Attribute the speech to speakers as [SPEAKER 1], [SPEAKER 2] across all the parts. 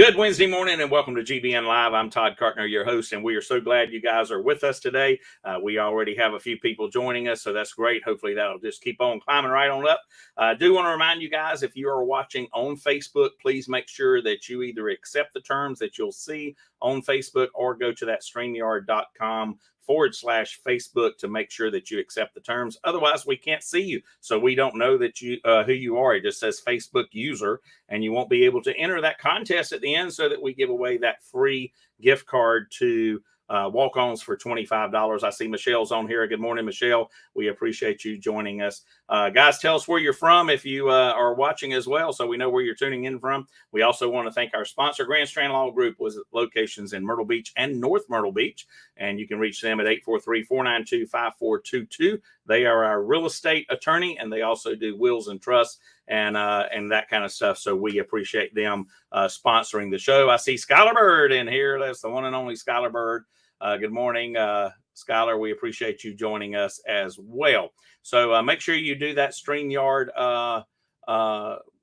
[SPEAKER 1] Good Wednesday morning and welcome to GBN Live. I'm Todd Cartner, your host, and we are so glad you guys are with us today. We already have a few people joining us, so that's great. Hopefully that'll just keep on climbing right on up. I do want to remind you guys, if you are watching on Facebook, please make sure that you either accept the terms that you'll see on Facebook or go to that StreamYard.com/Facebook to make sure that you accept the terms. Otherwise, we can't see you, so we don't know that you who you are. It just says Facebook user, and you won't be able to enter that contest at the end so that we give away that free gift card to walk-ons for $25. I see Michelle's on here. Good morning, Michelle. We appreciate you joining us. Guys, tell us where you're from if you are watching as well, so we know where you're tuning in from. We also want to thank our sponsor, Grand Strand Law Group, with locations in Myrtle Beach and North Myrtle Beach, and you can reach them at 843-492-5422. They are our real estate attorney, and they also do wills and trusts and that kind of stuff. So we appreciate them sponsoring the show. I see Skylar Bird in here. That's the one and only Skylar Bird. Good morning, Skylar. We appreciate you joining us as well. So make sure you do that StreamYard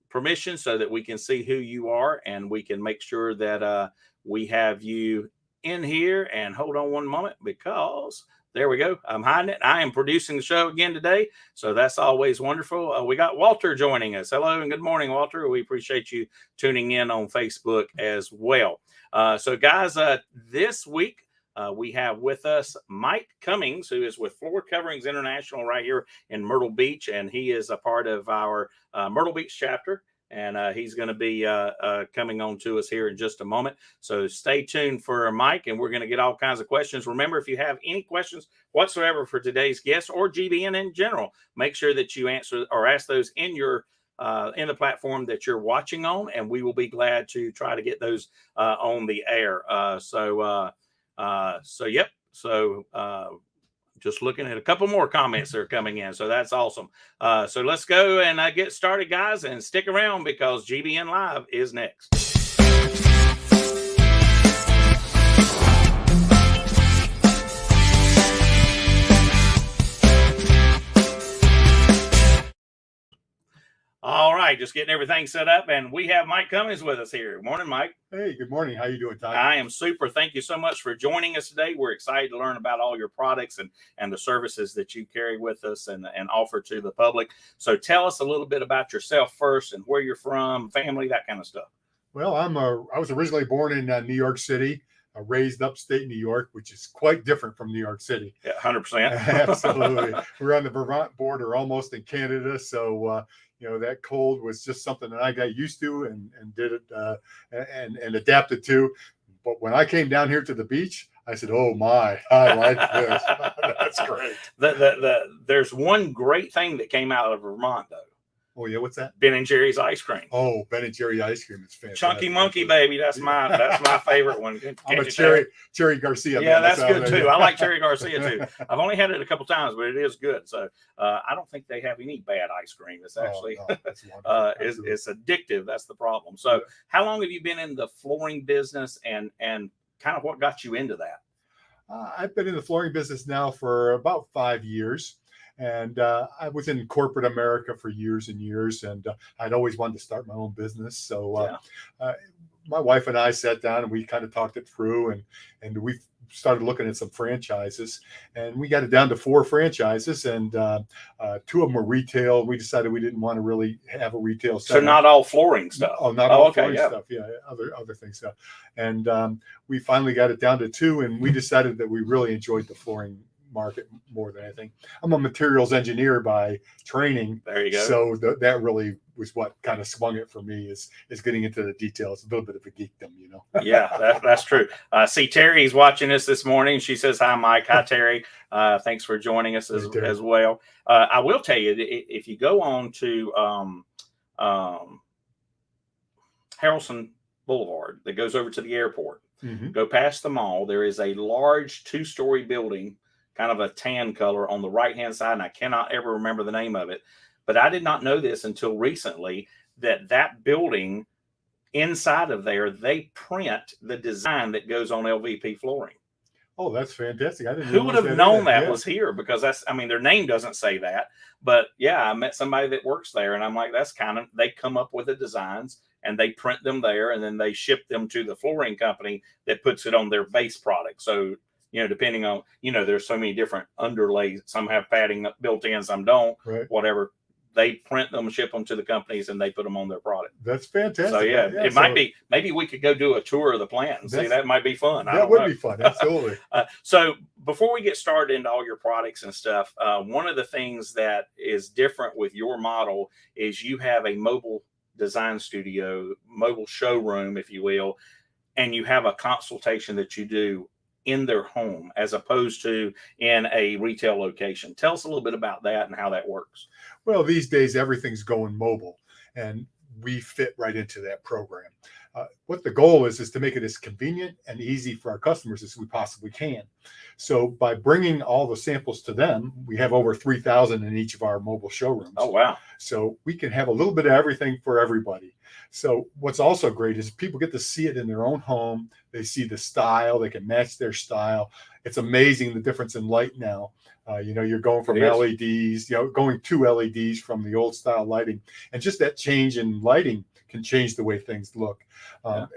[SPEAKER 1] permission so that we can see who you are, and we can make sure that we have you in here. And hold on one moment, because there we go. I'm hiding it. I am producing the show again today, so that's always wonderful. We got Walter joining us. Hello and good morning, Walter. We appreciate you tuning in on Facebook as well. So guys, this week we have with us Mike Cummings, who is with Floor Coverings International right here in Myrtle Beach, and he is a part of our Myrtle Beach chapter. And he's going to be coming on to us here in just a moment. So stay tuned for Mike, and we're going to get all kinds of questions. Remember, if you have any questions whatsoever for today's guest or GBN in general, make sure that you answer or ask those in your in the platform that you're watching on, and we will be glad to try to get those on the air. Just looking at a couple more comments that are coming in. So that's awesome. So let's go and get started, guys, and stick around because GBN Live is next. All right, just getting everything set up, and we have Mike Cummings with us here. Morning, Mike.
[SPEAKER 2] Hey, good morning. How you doing, Todd?
[SPEAKER 1] I am super. Thank you so much for joining us today. We're excited to learn about all your products and the services that you carry with us and offer to the public. So tell us a little bit about yourself first and where you're from, family, that kind of stuff.
[SPEAKER 2] Well, I was originally born in New York City, raised upstate New York, which is quite different from New York City.
[SPEAKER 1] Yeah, 100%.
[SPEAKER 2] Absolutely. We're on the Vermont border, almost in Canada. So, that cold was just something that I got used to and did it and adapted to. But when I came down here to the beach, I said, "Oh my, I like this." That's great.
[SPEAKER 1] There's one great thing that came out of Vermont, though.
[SPEAKER 2] Oh yeah, what's that?
[SPEAKER 1] Ben and Jerry's ice cream.
[SPEAKER 2] Oh, Ben and Jerry ice cream is fantastic.
[SPEAKER 1] Chunky Monkey, baby. That's my favorite one.
[SPEAKER 2] I'm a Cherry Garcia.
[SPEAKER 1] Yeah, that's good too. I like Cherry Garcia too. I've only had it a couple times, but it is good. So I don't think they have any bad ice cream. It's actually it's addictive. That's the problem. So how long have you been in the flooring business, and kind of what got you into that?
[SPEAKER 2] I've been in the flooring business now for about 5 years. And I was in corporate America for years and years, and I'd always wanted to start my own business. So my wife and I sat down and we kind of talked it through, and we started looking at some franchises, and we got it down to 4 franchises, and 2 of them were retail. We decided we didn't want to really have a retail center.
[SPEAKER 1] So not all flooring stuff.
[SPEAKER 2] Oh, not all flooring stuff. Yeah, other things. And we finally got it down to 2, and we decided that we really enjoyed the flooring market more than anything. I'm a materials engineer by training.
[SPEAKER 1] There you go.
[SPEAKER 2] So that really was what kind of swung it for me is getting into the details, a little bit of a geekdom,
[SPEAKER 1] Yeah, that's true. See, Terry's watching us this morning. She says, "Hi, Mike." Hi, Terry. Thanks for joining us as well. I will tell you, if you go on to Harrelson Boulevard that goes over to the airport, go past the mall, there is a large 2-story building, kind of a tan color on the right-hand side, and I cannot ever remember the name of it. But I did not know this until recently, that building, inside of there, they print the design that goes on LVP flooring.
[SPEAKER 2] Oh, that's fantastic. I didn't
[SPEAKER 1] Who would
[SPEAKER 2] realize
[SPEAKER 1] have known
[SPEAKER 2] either.
[SPEAKER 1] that
[SPEAKER 2] Yeah.
[SPEAKER 1] was here? Because that's, I mean, their name doesn't say that. But yeah, I met somebody that works there, and I'm like, that's kind of, they come up with the designs and they print them there, and then they ship them to the flooring company that puts it on their base product. So, depending on, there's so many different underlays. Some have padding built in, some don't,
[SPEAKER 2] Right.
[SPEAKER 1] whatever. They print them, ship them to the companies, and they put them on their product.
[SPEAKER 2] That's fantastic.
[SPEAKER 1] So yeah, it might be, maybe we could go do a tour of the plant and see. That might be fun.
[SPEAKER 2] That would be fun. Absolutely.
[SPEAKER 1] So before we get started into all your products and stuff, one of the things that is different with your model is you have a mobile design studio, mobile showroom, if you will, and you have a consultation that you do in their home as opposed to in a retail location. Tell us a little bit about that and how that works.
[SPEAKER 2] Well, these days, everything's going mobile, and we fit right into that program. What the goal is to make it as convenient and easy for our customers as we possibly can. So by bringing all the samples to them, we have over 3,000 in each of our mobile showrooms.
[SPEAKER 1] Oh, wow.
[SPEAKER 2] So we can have a little bit of everything for everybody. So what's also great is people get to see it in their own home. They see the style, they can match their style. It's amazing the difference in light now. You're going from LEDs, going to LEDs from the old style lighting, and just that change in lighting can change the way things look.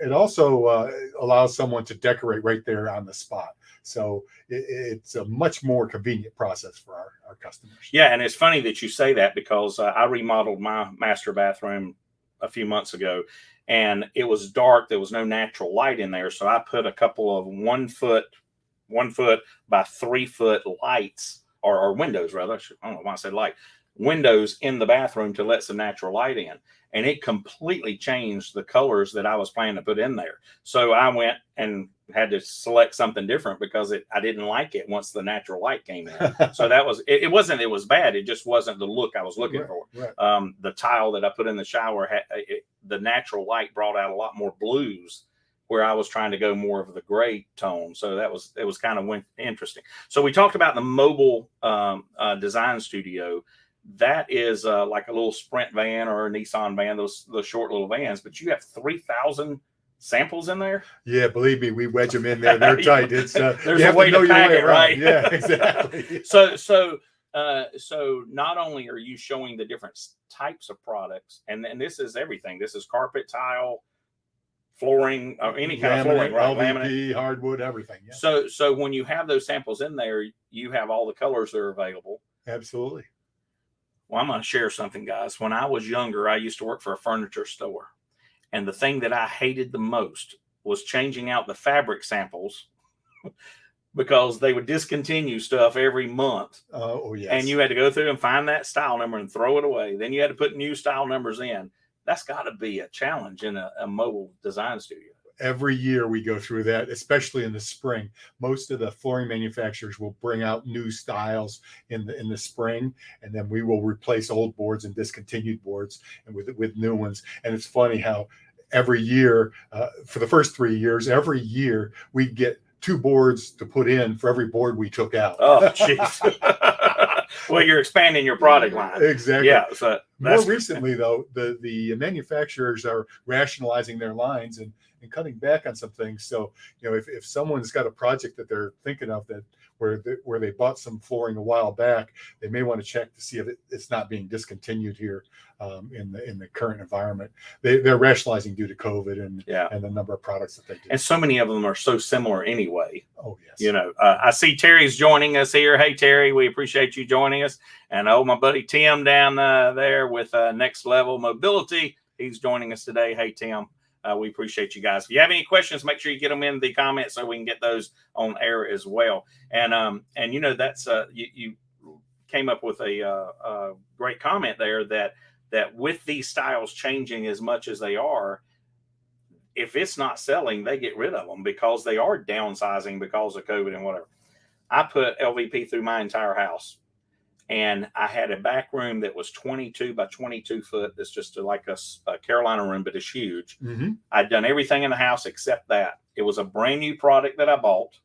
[SPEAKER 2] It also allows someone to decorate right there on the spot. So it's a much more convenient process for our customers.
[SPEAKER 1] Yeah, and it's funny that you say that because I remodeled my master bathroom a few months ago, and it was dark. There was no natural light in there, so I put a couple of 1 foot by 3 foot lights, or windows rather. I don't know why I said light. Windows in the bathroom to let some natural light in, and it completely changed the colors that I was planning to put in there. So I went and had to select something different because I didn't like it once the natural light came in. So that was it. It was bad. It just wasn't the look I was looking for.
[SPEAKER 2] Right.
[SPEAKER 1] The tile that I put in the shower the natural light brought out a lot more blues, where I was trying to go more of the gray tone. So it was kind of interesting. So we talked about the mobile design studio. That is like a little Sprint van or a Nissan van, those short little vans, but you have 3,000 samples in there.
[SPEAKER 2] Yeah, believe me, we wedge them in there. They're tight. It's
[SPEAKER 1] there's a way to pack it, right?
[SPEAKER 2] Yeah, exactly.
[SPEAKER 1] So not only are you showing the different types of products, and this is everything. This is carpet, tile, flooring, or any kind of flooring, right?
[SPEAKER 2] LVP, hardwood, everything.
[SPEAKER 1] Yeah. So when you have those samples in there, you have all the colors that are available.
[SPEAKER 2] Absolutely.
[SPEAKER 1] Well, I'm going to share something, guys. When I was younger, I used to work for a furniture store. And the thing that I hated the most was changing out the fabric samples because they would discontinue stuff every month.
[SPEAKER 2] Oh, yes.
[SPEAKER 1] And you had to go through and find that style number and throw it away. Then you had to put new style numbers in. That's got to be a challenge in a mobile design studio.
[SPEAKER 2] Every year we go through that, especially in the spring. Most of the flooring manufacturers will bring out new styles in the spring, and then we will replace old boards and discontinued boards and with new ones. And it's funny how every year, for the first 3 years, every year we get 2 boards to put in for every board we took out.
[SPEAKER 1] Oh, jeez. Well, you're expanding your product line.
[SPEAKER 2] Exactly.
[SPEAKER 1] Yeah. So
[SPEAKER 2] more recently, though, the manufacturers are rationalizing their lines and cutting back on some things. So, if someone's got a project that they're thinking of where they bought some flooring a while back, they may want to check to see if it's not being discontinued here in the current environment. They're rationalizing due to COVID and the number of products that they do.
[SPEAKER 1] And so many of them are so similar anyway.
[SPEAKER 2] Oh, yes.
[SPEAKER 1] I see Terry's joining us here. Hey, Terry, we appreciate you joining us. And my buddy Tim down there with Next Level Mobility, he's joining us today. Hey, Tim. We appreciate you guys. If you have any questions, make sure you get them in the comments so we can get those on air as well. And that's you came up with a great comment there that with these styles changing as much as they are, if it's not selling, they get rid of them because they are downsizing because of COVID and whatever. I put LVP through my entire house. And I had a back room that was 22 by 22 foot. That's just like a Carolina room, but it's huge.
[SPEAKER 2] Mm-hmm.
[SPEAKER 1] I'd done everything in the house except that. It was a brand new product that I bought.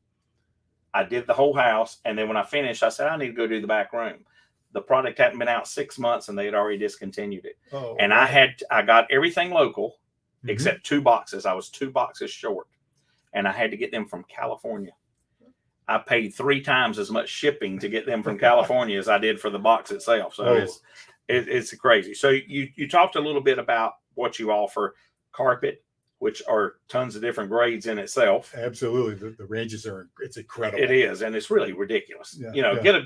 [SPEAKER 1] I did the whole house. And then when I finished, I said, I need to go do the back room. The product hadn't been out 6 months and they had already discontinued it.
[SPEAKER 2] Oh,
[SPEAKER 1] and
[SPEAKER 2] wow.
[SPEAKER 1] I got everything local
[SPEAKER 2] Mm-hmm.
[SPEAKER 1] except 2 boxes. I was 2 boxes short and I had to get them from California. I paid 3 times as much shipping to get them from California as I did for the box itself. So it's crazy. So you talked a little bit about what you offer: carpet, which are tons of different grades in itself.
[SPEAKER 2] Absolutely. The ranges it's incredible.
[SPEAKER 1] It is. And it's really ridiculous.
[SPEAKER 2] Yeah,
[SPEAKER 1] Get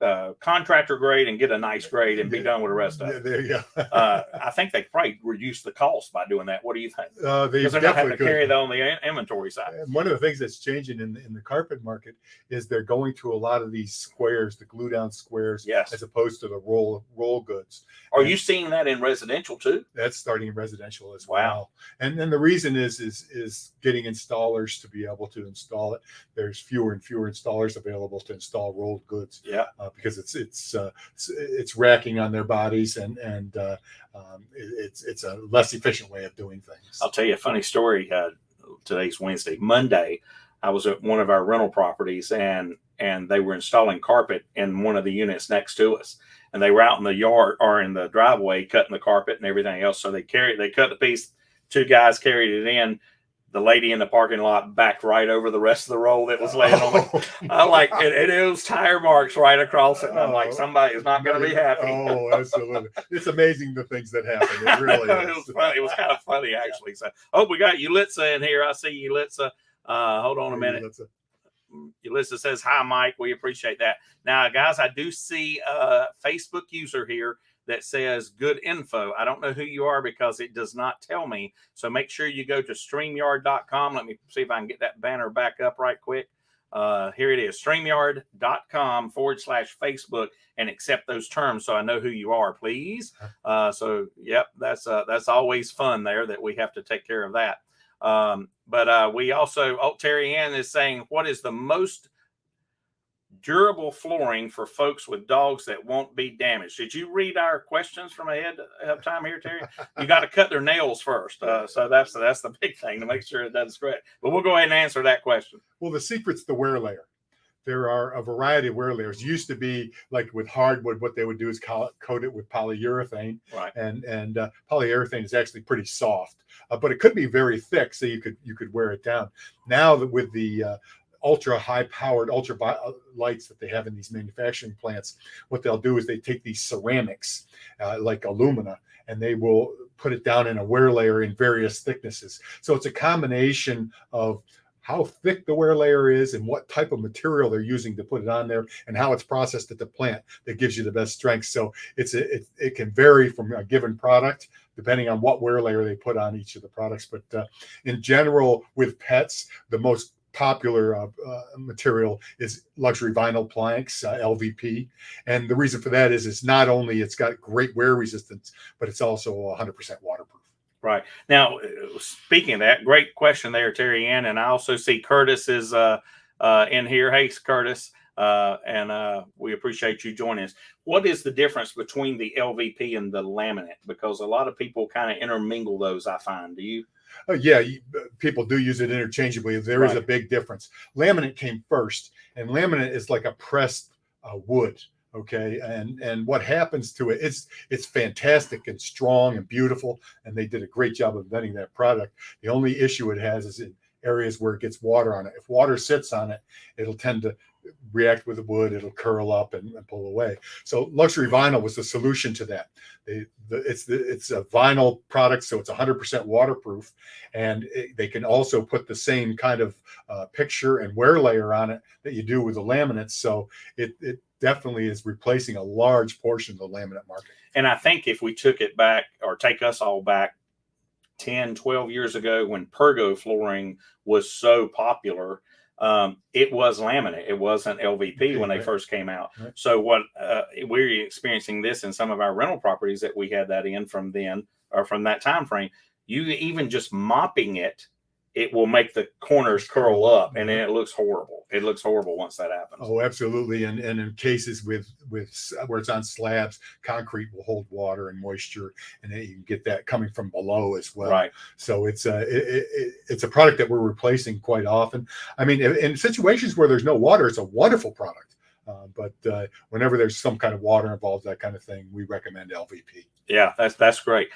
[SPEAKER 1] a contractor grade and get a nice grade and be done with the rest of it.
[SPEAKER 2] There you go.
[SPEAKER 1] I think they probably reduce the cost by doing that. What do you think?
[SPEAKER 2] Because
[SPEAKER 1] they're not having to carry that on the inventory side.
[SPEAKER 2] And one of the things that's changing in the carpet market is they're going to a lot of these squares, the glue down squares, as opposed to the roll goods.
[SPEAKER 1] Are you seeing that in residential too?
[SPEAKER 2] That's starting in residential as well. And then the reason is getting installers to be able to install it. There's fewer and fewer installers available to install rolled goods.
[SPEAKER 1] Yeah.
[SPEAKER 2] Because it's racking on their bodies, and it's a less efficient way of doing things.
[SPEAKER 1] I'll tell you a funny story. Today's Wednesday. Monday, I was at one of our rental properties, and they were installing carpet in one of the units next to us, and they were out in the yard or in the driveway cutting the carpet and everything else. So they cut the piece. 2 guys carried it in. The lady in the parking lot backed right over the rest of the roll that was laying on it. I'm like, it was tire marks right across it. And I'm like, somebody is not going to be happy.
[SPEAKER 2] Oh, absolutely. It's amazing the things that happen. It really is.
[SPEAKER 1] It was funny. It was kind of funny, actually. So, we got Yulitza in here. I see Yulitza. Hold on a minute. Yulitza says, hi, Mike. We appreciate that. Now, guys, I do see a Facebook user here that says good info. I don't know who you are because it does not tell me. So make sure you go to StreamYard.com. Let me see if I can get that banner back up right quick. Here it is, StreamYard.com/Facebook, and accept those terms so I know who you are, please. So, yep, that's always fun there that we have to take care of that. But we also, Terry Ann is saying, what is the most durable flooring for folks with dogs that won't be damaged? Did you read our questions from ahead of time here, Terry? You got to cut their nails first. So that's the big thing to make sure it doesn't scratch. But we'll go ahead and answer that question.
[SPEAKER 2] Well, the secret's the wear layer. There are a variety of wear layers. Used to be like with hardwood, what they would do is coat it with polyurethane.
[SPEAKER 1] Right.
[SPEAKER 2] And polyurethane is actually pretty soft, but it could be very thick, so you could wear it down. Now that with the ultra high powered ultra lights that they have in these manufacturing plants, what they'll do is they take these ceramics like alumina, and they will put it down in a wear layer in various thicknesses. So it's a combination of how thick the wear layer is and what type of material they're using to put it on there and how it's processed at the plant that gives you the best strength. So it can vary from a given product depending on what wear layer they put on each of the products. But in general, with pets, the most popular material is luxury vinyl planks, LVP. And the reason for that is it's not only it's got great wear resistance, but it's also 100% waterproof.
[SPEAKER 1] Right. Now, speaking of that, great question there, Terry Ann. And I also see Curtis is in here. Hey, Curtis. And we appreciate you joining us. What is the difference between the LVP and the laminate? Because a lot of people kind of intermingle those, I find. Do you?
[SPEAKER 2] Yeah, people do use it interchangeably. There is a big difference. Laminate came first, and laminate is like a pressed wood. Okay, and what happens to it? It's fantastic and strong and beautiful, and they did a great job of inventing that product. The only issue it has is in areas where it gets water on it. If water sits on it, it'll tend to react with the wood. It'll curl up and pull away. So luxury vinyl was the solution to that. It's a vinyl product, so it's 100% waterproof, and they can also put the same kind of picture and wear layer on it that you do with the laminates. So it definitely is replacing a large portion of the laminate market. And
[SPEAKER 1] I think if we took it back, or take us all back 10, 12 years ago when Pergo flooring was so popular, it was laminate. It wasn't LVP when they first came out. Right. So what we're experiencing this in some of our rental properties that we had that in from then, or from that time frame. You even just mopping it, it will make the corners curl up, and then it looks horrible. It looks horrible once that happens.
[SPEAKER 2] Oh, absolutely. And in cases with where it's on slabs, concrete will hold water and moisture, and then you can get that coming from below as well.
[SPEAKER 1] Right.
[SPEAKER 2] So it's a product that we're replacing quite often. I mean, in situations where there's no water, it's a wonderful product. But whenever there's some kind of water involved, that kind of thing, we recommend LVP.
[SPEAKER 1] Yeah, that's great.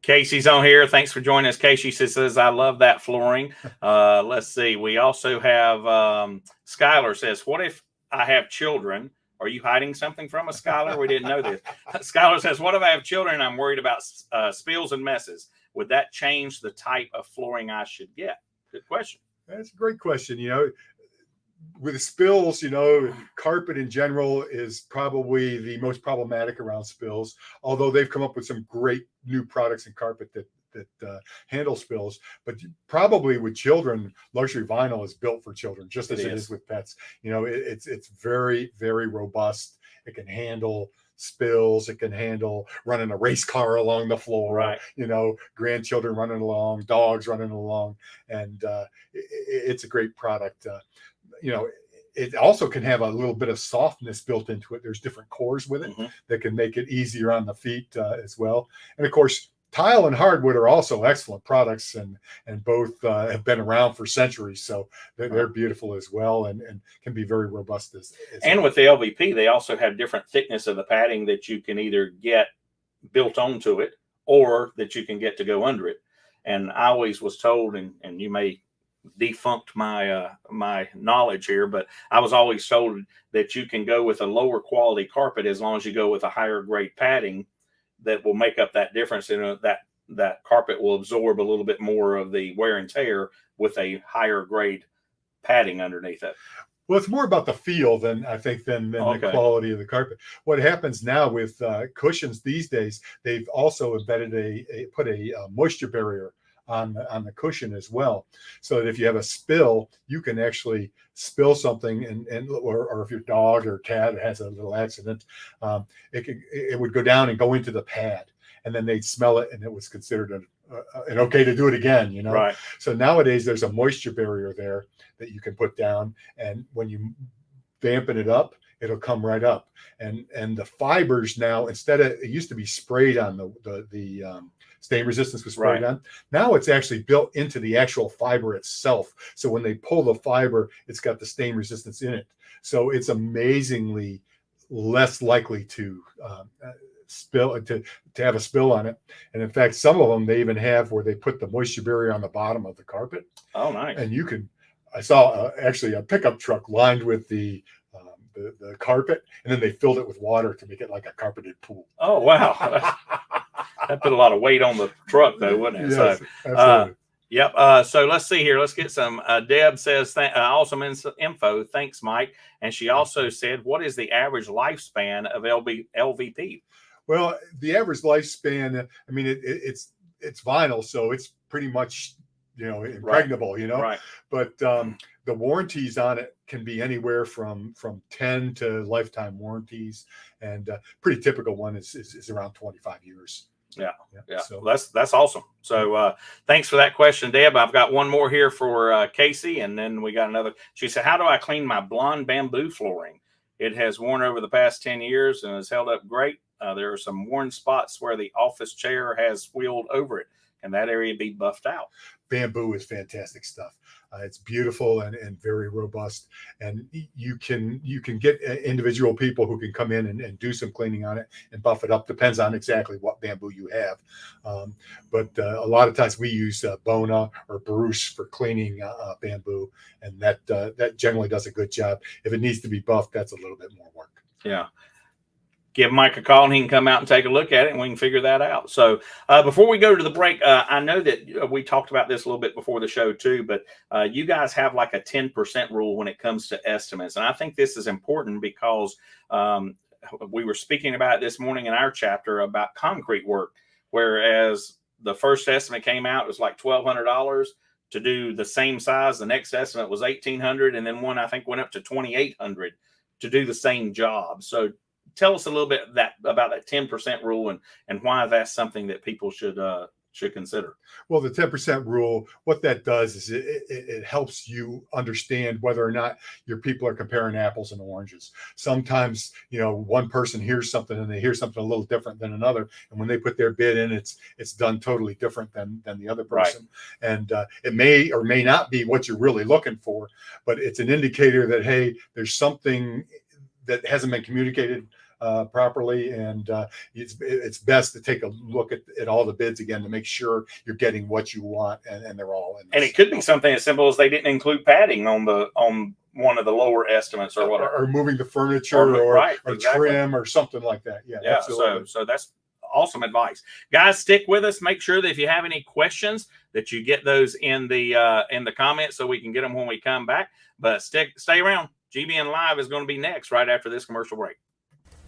[SPEAKER 1] Casey's on here. Thanks for joining us. Casey says, I love that flooring. Let's see. We also have Skylar says, what if I have children? Are you hiding something from us, Skylar? We didn't know this. Skylar says, what if I have children and I'm worried about spills and messes? Would that change the type of flooring I should get? Good question.
[SPEAKER 2] That's a great question. With spills, carpet in general is probably the most problematic around spills, although they've come up with some great new products in carpet that handle spills. But probably with children, luxury vinyl is built for children, just as it is with pets. It's very, very robust. It can handle spills. It can handle running a race car along the floor,
[SPEAKER 1] right?
[SPEAKER 2] Grandchildren running along, dogs running along, and it's a great product. It also can have a little bit of softness built into it. There's different cores with it that can make it easier on the feet as well. And of course, tile and hardwood are also excellent products, and both have been around for centuries. So they're beautiful as well, and can be very robust as
[SPEAKER 1] and
[SPEAKER 2] well.
[SPEAKER 1] With the LVP, they also have different thickness of the padding that you can either get built onto it or that you can get to go under it. And I always was told, and you may defunct my my knowledge here, but I was always told that you can go with a lower quality carpet as long as you go with a higher grade padding that will make up that difference. That carpet will absorb a little bit more of the wear and tear with a higher grade padding underneath it.
[SPEAKER 2] Well, it's more about the feel than the quality of the carpet. What happens now with cushions these days, they've also embedded put a moisture barrier on the cushion as well, so that if you have a spill, you can actually spill something, or if your dog or cat has a little accident, it would go down and go into the pad, and then they'd smell it, and it was considered an okay to do it again.
[SPEAKER 1] Right.
[SPEAKER 2] So nowadays there's a moisture barrier there that you can put down, and when you dampen it up, it'll come right up. And the fibers now, instead of, it used to be sprayed on the stain resistance was sprayed on. Now it's actually built into the actual fiber itself. So when they pull the fiber, it's got the stain resistance in it. So it's amazingly less likely to spill, to have a spill on it. And in fact, some of them, they even have where they put the moisture barrier on the bottom of the carpet.
[SPEAKER 1] Oh, nice.
[SPEAKER 2] And I saw actually a pickup truck lined with the carpet, and then they filled it with water to make it like a carpeted pool.
[SPEAKER 1] Oh, wow. That put a lot of weight on the truck, though, wouldn't it?
[SPEAKER 2] Yes,
[SPEAKER 1] so,
[SPEAKER 2] absolutely.
[SPEAKER 1] Yep. So let's see here. Let's get some. Deb says, awesome info. Thanks, Mike. And she also said, what is the average lifespan of LVP?
[SPEAKER 2] Well, the average lifespan, I mean, it's vinyl, so it's pretty much, impregnable,
[SPEAKER 1] Right.
[SPEAKER 2] But the warranties on it can be anywhere from 10 to lifetime warranties, and pretty typical one is around 25 years.
[SPEAKER 1] Yeah.
[SPEAKER 2] So
[SPEAKER 1] that's awesome. So thanks for that question, Deb. I've got one more here for Casey, and then we got another. She said, how do I clean my blonde bamboo flooring? It has worn over the past 10 years and has held up great. There are some worn spots where the office chair has wheeled over it. Can that area be buffed out?
[SPEAKER 2] Bamboo is fantastic stuff. It's beautiful and very robust, and you can get individual people who can come in and do some cleaning on it and buff it up. Depends on exactly what bamboo you have, but a lot of times we use Bona or Bruce for cleaning bamboo, and that generally does a good job. If it needs to be buffed, that's a little bit more work.
[SPEAKER 1] Yeah. Give Mike a call and he can come out and take a look at it, and we can figure that out. So before we go to the break, I know that we talked about this a little bit before the show too, but you guys have like a 10% rule when it comes to estimates. And I think this is important because we were speaking about it this morning in our chapter about concrete work, whereas the first estimate came out, it was like $1,200 to do the same size. The next estimate was $1,800. And then one, I think, went up to $2,800 to do the same job. So tell us a little bit about that 10% rule and why that's something that people should consider.
[SPEAKER 2] Well, the 10% rule, what that does is it helps you understand whether or not your people are comparing apples and oranges. Sometimes, one person hears something and they hear something a little different than another. And when they put their bid in, it's done totally different than the other person. Right. And it may or may not be what you're really looking for, but it's an indicator that, hey, there's something that hasn't been communicated properly, and it's best to take a look at all the bids again to make sure you're getting what you want, and they're all in.
[SPEAKER 1] And it could be something as simple as they didn't include padding on one of the lower estimates or whatever,
[SPEAKER 2] or moving the furniture, or
[SPEAKER 1] exactly.
[SPEAKER 2] Trim or something like that. Yeah. Absolutely.
[SPEAKER 1] So that's awesome advice, guys. Stick with us. Make sure that if you have any questions that you get those in the comments so we can get them when we come back. But stay around. GBN Live is going to be next right after this commercial break.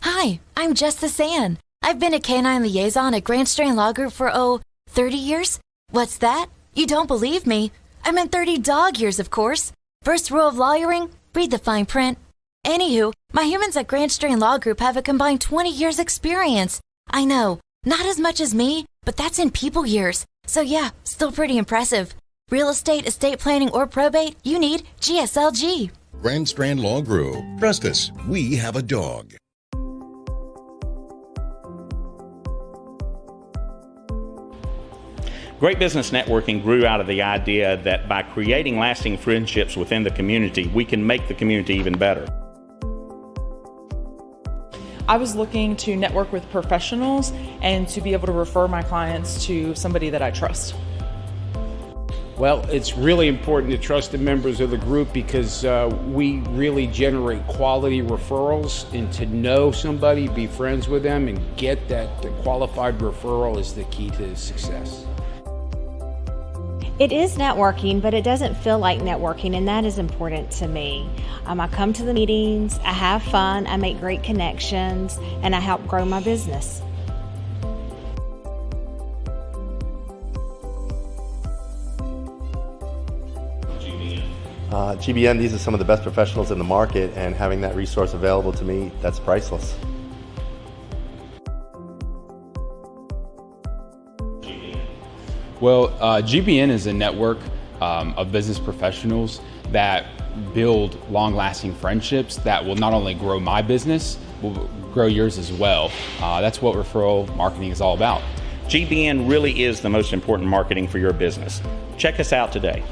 [SPEAKER 3] Hi, I'm Justice Ann. I've been a canine liaison at Grand Strand Law Group for 30 years. What's that? You don't believe me? I meant 30 dog years, of course. First rule of lawyering, read the fine print. Anywho, my humans at Grand Strand Law Group have a combined 20 years experience. I know, not as much as me, but that's in people years. So yeah, still pretty impressive. Real estate, estate planning, or probate, you need GSLG.
[SPEAKER 4] Grand Strand Law Group. Trust us, we have a dog.
[SPEAKER 1] Great Business Networking grew out of the idea that by creating lasting friendships within the community, we can make the community even better.
[SPEAKER 5] I was looking to network with professionals and to be able to refer my clients to somebody that I trust.
[SPEAKER 6] Well, it's really important to trust the members of the group because we really generate quality referrals, and to know somebody, be friends with them, and get that qualified referral is the key to success.
[SPEAKER 7] It is networking, but it doesn't feel like networking, and that is important to me. I come to the meetings, I have fun, I make great connections, and I help grow my business.
[SPEAKER 8] GBN, these are some of the best professionals in the market, and having that resource available to me, that's priceless.
[SPEAKER 6] Well, GBN is a network of business professionals that build long-lasting friendships that will not only grow my business, will grow yours as well. That's what referral marketing is all about.
[SPEAKER 1] GBN really is the most important marketing for your business. Check us out today.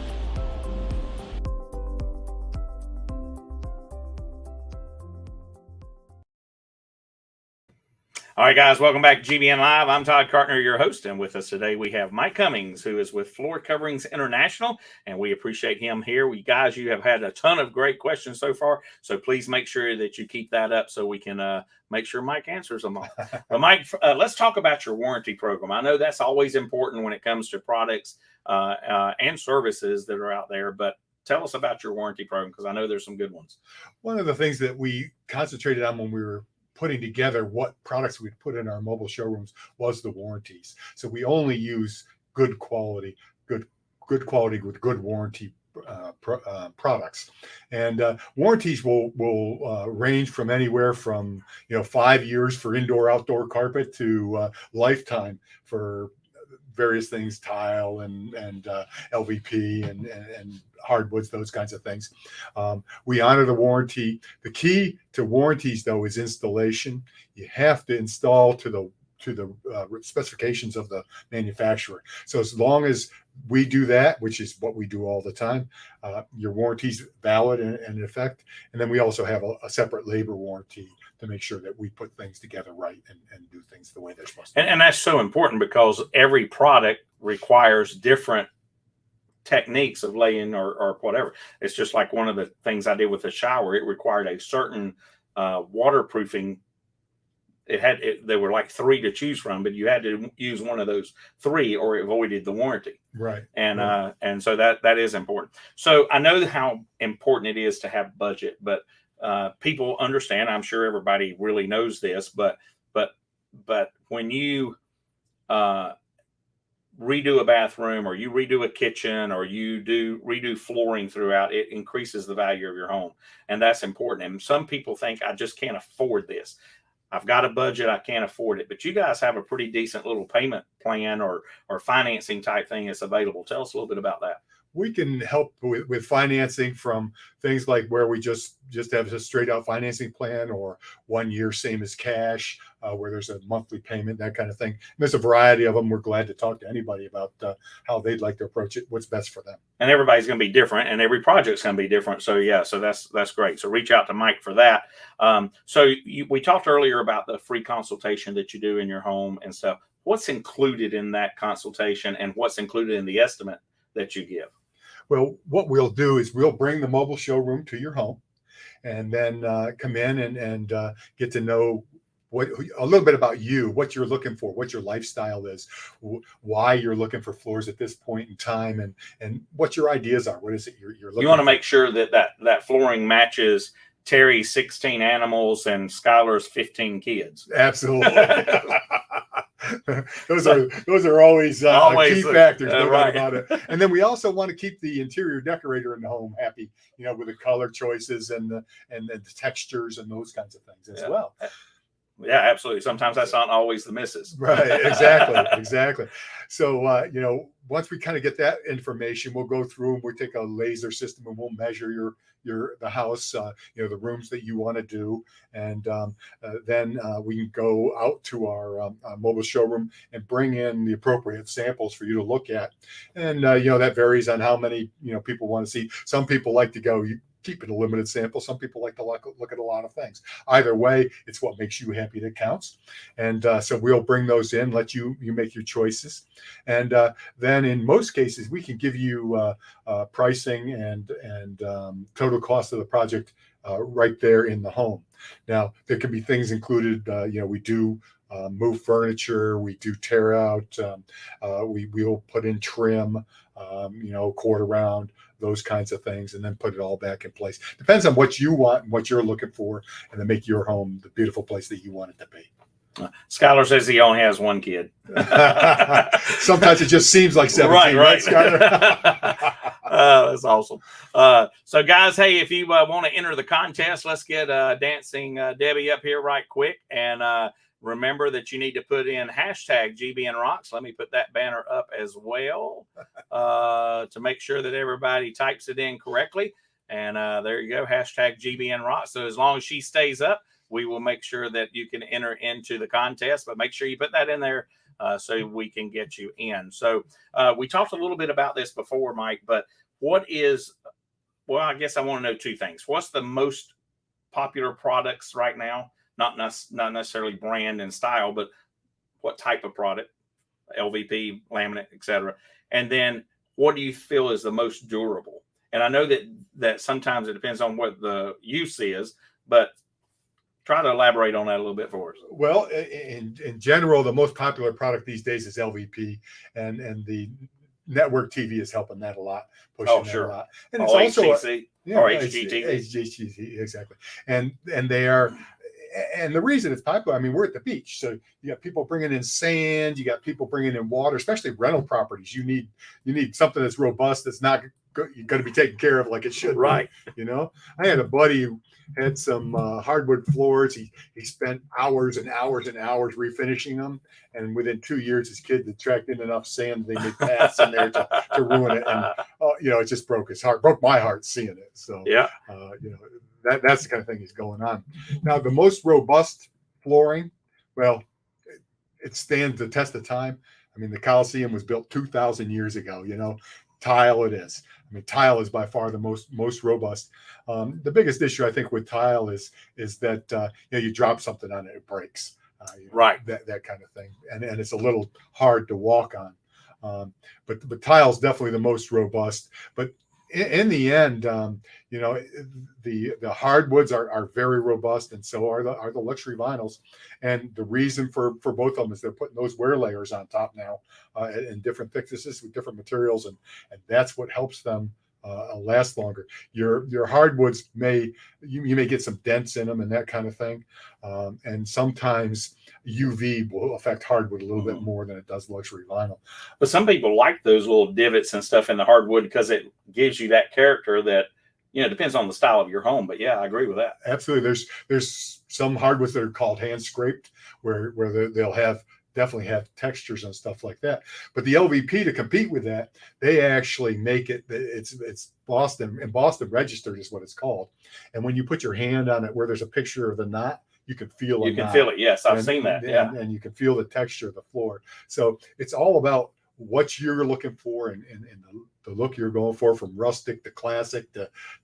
[SPEAKER 1] All right, guys, welcome back to GBN Live. I'm Todd Cartner, your host, and with us today we have Mike Cummings, who is with Floor Coverings International, and we appreciate him here. Guys, you have had a ton of great questions so far, so please make sure that you keep that up so we can make sure Mike answers them all. But Mike, let's talk about your warranty program. I know that's always important when it comes to products and services that are out there, but tell us about your warranty program, because I know there's some good ones.
[SPEAKER 2] One of the things that we concentrated on when we were putting together what products we'd put in our mobile showrooms was the warranties. So we only use good quality with good warranty products, and warranties will range from anywhere from 5 years for indoor outdoor carpet to lifetime for various things, tile and LVP and hardwoods, those kinds of things. We honor the warranty. The key to warranties, though, is installation. You have to install to the specifications of the manufacturer. So as long as we do that, which is what we do all the time, your warranty's valid and in effect. And then we also have a separate labor warranty to make sure that we put things together right and do things the way they're supposed to.
[SPEAKER 1] And that's so important, because every product requires different techniques of laying or whatever. It's just like one of the things I did with the shower. It required a certain waterproofing. There were like 3 to choose from, but you had to use one of those 3 or it avoided the warranty.
[SPEAKER 2] Right.
[SPEAKER 1] And so that is important. So I know how important it is to have budget, but people understand. I'm sure everybody really knows this, but when you redo a bathroom, or you redo a kitchen, or you redo flooring throughout, it increases the value of your home, and that's important. And some people think, I just can't afford this. I've got a budget, I can't afford it. But you guys have a pretty decent little payment plan or financing type thing that's available. Tell us a little bit about that.
[SPEAKER 2] we can help with financing from things like where we just have a straight out financing plan, or 1 year same as cash, where there's a monthly payment, that kind of thing. And there's a variety of them. We're glad to talk to anybody about how they'd like to approach it, what's best for them.
[SPEAKER 1] And everybody's going to be different, and every project's going to be different. So yeah, so that's great. So reach out to Mike for that. We talked earlier about the free consultation that you do in your home and stuff. What's included in that consultation, and what's included in the estimate that you give?
[SPEAKER 2] Well, what we'll do is we'll bring the mobile showroom to your home, and then come in and get to know a little bit about you, what you're looking for, what your lifestyle is, why you're looking for floors at this point in time, and what your ideas are. What is it you're looking for?
[SPEAKER 1] You want to make sure that flooring matches Terry's 16 animals and Skylar's 15 kids.
[SPEAKER 2] Absolutely. those are always key factors, no doubt about it. And then we also want to keep the interior decorator in the home happy, with the color choices and the textures and those kinds of things as well.
[SPEAKER 1] Yeah, absolutely. Sometimes that's not always the missus.
[SPEAKER 2] Right. Exactly. So, once we kind of get that information, we'll go through and we'll take a laser system and we'll measure the house, the rooms that you want to do. And then we can go out to our mobile showroom and bring in the appropriate samples for you to look at. And, that varies on how many, people want to see. Some people like to go, keep it a limited sample. Some people like to look at a lot of things. Either way, it's what makes you happy that counts. And so we'll bring those in, let you make your choices. And then in most cases, we can give you pricing and total cost of the project right there in the home. Now, there can be things included. We do move furniture, we do tear out, we'll put in trim, quarter round, those kinds of things, and then put it all back in place. Depends on what you want and what you're looking for, and then make your home the beautiful place that you want it to be.
[SPEAKER 1] Skylar says he only has one kid.
[SPEAKER 2] Sometimes it just seems like 17, right Skylar?
[SPEAKER 1] That's awesome. So guys, hey, if you want to enter the contest, let's get Dancing Debbie up here right quick. And remember that you need to put in hashtag GBN Rocks. Let me put that banner up as well to make sure that everybody types it in correctly. And there you go, hashtag GBN Rocks. So as long as she stays up, we will make sure that you can enter into the contest. But make sure you put that in there so we can get you in. So we talked a little bit about this before, Mike, but I guess I want to know two things. What's the most popular products right now? Not necessarily brand and style, but what type of product, LVP, laminate, etc. And then what do you feel is the most durable? And I know that sometimes it depends on what the use is, but try to elaborate on that a little bit for us.
[SPEAKER 2] Well, in general, the most popular product these days is LVP, and the network TV is helping that a lot, pushing that a lot. And it's also
[SPEAKER 1] HTC, or HGTV.
[SPEAKER 2] HGTV, exactly. And they are. And the reason it's popular, we're at the beach, so you got people bringing in sand, you got people bringing in water, especially rental properties. You need something that's robust, that's not going to be taken care of like it should.
[SPEAKER 1] Right.
[SPEAKER 2] Be, I had a buddy who had some hardwood floors. He spent hours and hours and hours refinishing them, and within 2 years, his kids had tracked in enough sand they made paths in there to ruin it. And it just broke his heart, broke my heart seeing it. So
[SPEAKER 1] yeah,
[SPEAKER 2] that's the kind of thing that's going on. Now, the most robust flooring, well, it stands the test of time. The Coliseum was built 2,000 years ago. Tile it is. Tile is by far the most robust. The biggest issue I think with tile is that you drop something on it, it breaks.
[SPEAKER 1] Right.
[SPEAKER 2] That kind of thing, and it's a little hard to walk on. But tile is definitely the most robust. But in the end, the hardwoods are very robust, and so are the luxury vinyls. And the reason for both of them is they're putting those wear layers on top now in different thicknesses with different materials, and that's what helps them last longer. Your hardwoods you may get some dents in them and that kind of thing, and sometimes UV will affect hardwood a little bit more than it does luxury vinyl.
[SPEAKER 1] But some people like those little divots and stuff in the hardwood because it gives you that character that, it depends on the style of your home. But yeah, I agree with that.
[SPEAKER 2] Absolutely. There's some hardwoods that are called hand scraped where they'll have definitely have textures and stuff like that. But the LVP, to compete with that, they actually make it, it's Boston, and Boston registered is what it's called. And when you put your hand on it where there's a picture of the knot, you can feel it.
[SPEAKER 1] You can feel it. Yes, I've seen that. Yeah.
[SPEAKER 2] And you can feel the texture of the floor. So it's all about what you're looking for and the look you're going for, from rustic to classic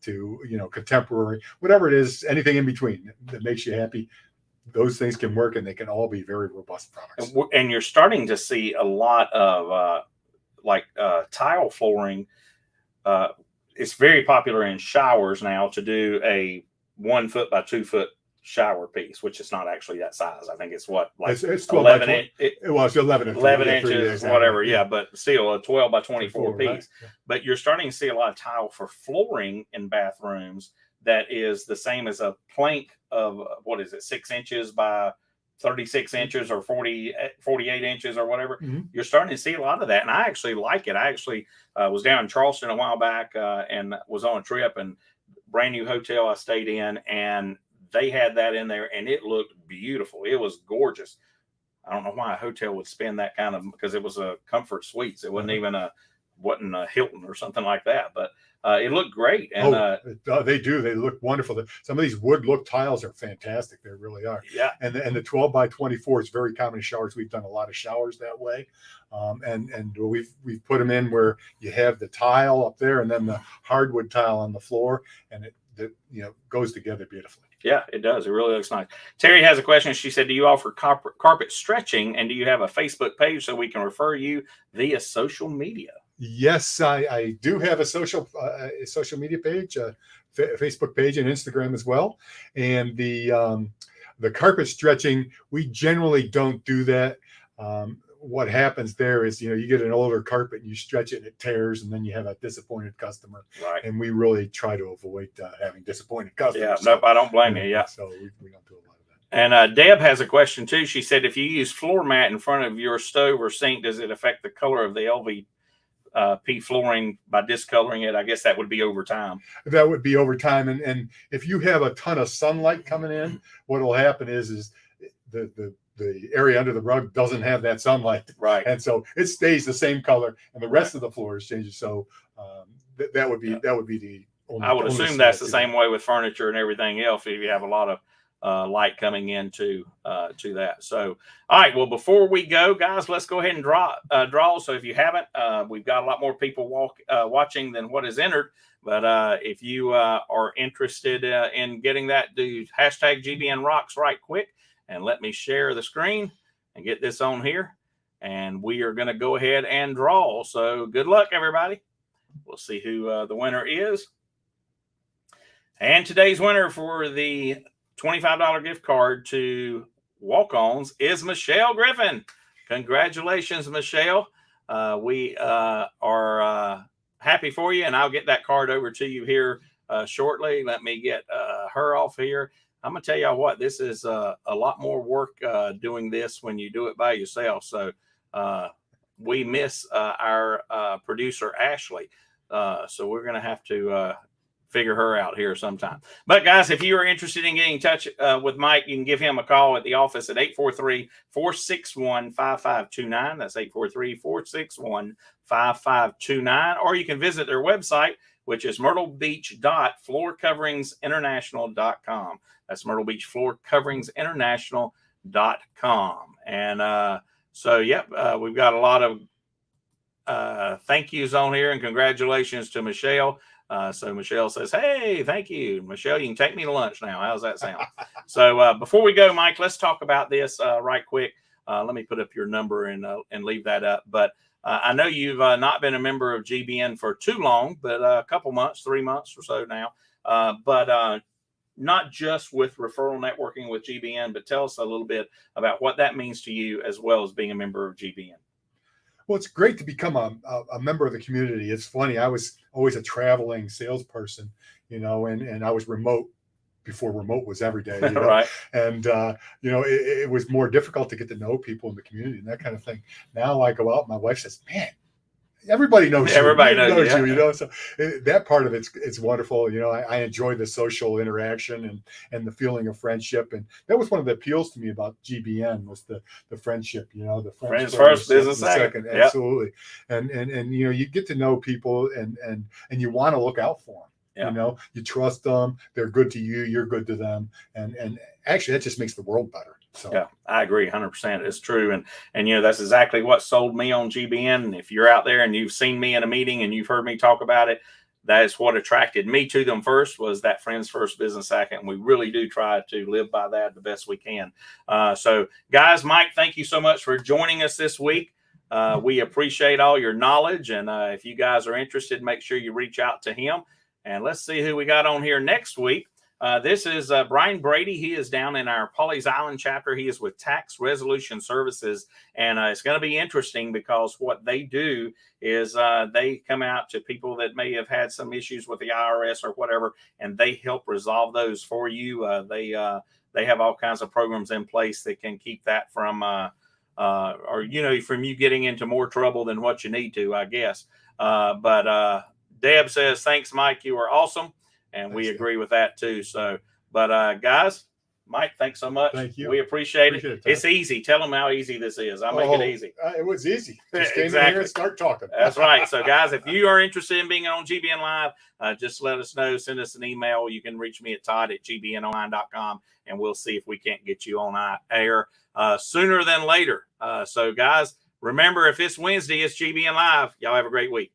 [SPEAKER 2] to contemporary, whatever it is, anything in between that makes you happy. Those things can work, and they can all be very robust products.
[SPEAKER 1] And you're starting to see a lot of tile flooring. It's very popular in showers now to do a 1 foot by 2 foot shower piece, which is not actually that size. I think it's
[SPEAKER 2] it's
[SPEAKER 1] 11 inch.
[SPEAKER 2] It was 11
[SPEAKER 1] inches, whatever. Yeah, but still a 12 by 24 piece.
[SPEAKER 2] Right? Yeah.
[SPEAKER 1] But you're starting to see a lot of tile for flooring in bathrooms that is the same as a plank of 6 inches by 36 inches or 48 inches or whatever.
[SPEAKER 2] Mm-hmm.
[SPEAKER 1] You're starting to see a lot of that, and I actually like it. I actually was down in Charleston a while back and was on a trip, and brand new hotel I stayed in, and they had that in there, and it looked beautiful. It was gorgeous. I don't know why a hotel would spend that kind of, because it was a comfort suites. It wasn't even wasn't a Hilton or something like that, but it looked great. And
[SPEAKER 2] they do. They look wonderful. Some of these wood look tiles are fantastic. They really are.
[SPEAKER 1] Yeah.
[SPEAKER 2] And the 12 by 24 is very common in showers. We've done a lot of showers that way. And we've put them in where you have the tile up there and then the hardwood tile on the floor, and it goes together beautifully.
[SPEAKER 1] Yeah, it does. It really looks nice. Terry has a question. She said, do you offer carpet stretching, and do you have a Facebook page so we can refer you via social media?
[SPEAKER 2] Yes, I do have a social media page, Facebook page, and Instagram as well. And the carpet stretching, we generally don't do that. What happens there is, you get an older carpet and you stretch it and it tears, and then you have a disappointed customer.
[SPEAKER 1] Right.
[SPEAKER 2] And we really try to avoid having disappointed customers.
[SPEAKER 1] Yeah, nope, I don't blame you. Yeah.
[SPEAKER 2] So we don't do a lot of that.
[SPEAKER 1] And Deb has a question too. She said, if you use floor mat in front of your stove or sink, does it affect the color of the LVP flooring by discoloring it? I guess that would be over time.
[SPEAKER 2] That would be over time. And if you have a ton of sunlight coming in, what will happen is the area under the rug doesn't have that sunlight.
[SPEAKER 1] Right.
[SPEAKER 2] And so it stays the same color, and the rest of the floor is changing. So that would be the only.
[SPEAKER 1] I would assume that's the same way with furniture and everything else, if you have a lot of light coming into to that. So, all right. Well, before we go, guys, let's go ahead and draw. So if you haven't, we've got a lot more people watching than what is entered. But if you are interested in getting that, do hashtag GBN Rocks right quick. And let me share the screen and get this on here. And we are going to go ahead and draw. So good luck, everybody. We'll see who the winner is. And today's winner for the $25 gift card to Walk-Ons is Michelle Griffin. Congratulations, Michelle. We are happy for you, and I'll get that card over to you here shortly. Let me get her off here. I'm going to tell y'all what, this is a lot more work doing this when you do it by yourself. So we miss our producer, Ashley. So we're going to have to figure her out here sometime. But guys, if you are interested in getting in touch with Mike, you can give him a call at the office at 843-461-5529. That's 843-461-5529. Or you can visit their website, which is myrtlebeach.floorcoveringsinternational.com. That's Myrtle Beach floorcoveringsinternational.com. And so, yep, we've got a lot of thank yous on here, and congratulations to Michelle. So Michelle says, hey, thank you. Michelle, you can take me to lunch now. How's that sound? So before we go, Mike, let's talk about this right quick. Let me put up your number and leave that up. But I know you've not been a member of GBN for too long, but a couple months, 3 months or so now. But not just with referral networking with GBN, but tell us a little bit about what that means to you as well as being a member of GBN.
[SPEAKER 2] Well, it's great to become a member of the community. It's funny. I was always a traveling salesperson, and I was remote before remote was every day.
[SPEAKER 1] Right.
[SPEAKER 2] And, it was more difficult to get to know people in the community and that kind of thing. Now I go out, my wife says, man, everybody knows you.
[SPEAKER 1] Everybody knows you,
[SPEAKER 2] you know. So that part of it's wonderful. You know, I enjoy the social interaction and the feeling of friendship, and that was one of the appeals to me about GBN was the friendship. You know, the
[SPEAKER 1] friends first, business second. Yep.
[SPEAKER 2] Absolutely, and you know, you get to know people, and you want to look out for them. Yep. You know, you trust them. They're good to you. You're good to them, and actually, that just makes the world better. So.
[SPEAKER 1] Yeah, I agree 100%. It's true. And, you know, that's exactly what sold me on GBN. And if you're out there and you've seen me in a meeting and you've heard me talk about it, that is what attracted me to them first, was that friends first, business second. And we really do try to live by that the best we can. So guys, Mike, thank you so much for joining us this week. We appreciate all your knowledge. And if you guys are interested, make sure you reach out to him. And let's see who we got on here next week. This is Brian Brady. He is down in our Pawleys Island chapter. He is with Tax Resolution Services. And it's going to be interesting because what they do is they come out to people that may have had some issues with the IRS or whatever, and they help resolve those for you. They have all kinds of programs in place that can keep that from, or, you know, from you getting into more trouble than what you need to, I guess. But Deb says, thanks, Mike. You are awesome. And we agree with that too. So, but guys, Mike, thanks so much.
[SPEAKER 2] Thank you.
[SPEAKER 1] We appreciate it. It's easy. Tell them how easy this is. I'll make it easy.
[SPEAKER 2] It was easy. Just came in here and start talking.
[SPEAKER 1] That's right. So, guys, if you are interested in being on GBN Live, just let us know. Send us an email. You can reach me at todd@gbnonline.com, and we'll see if we can't get you on air sooner than later. So, guys, remember, if it's Wednesday, it's GBN Live. Y'all have a great week.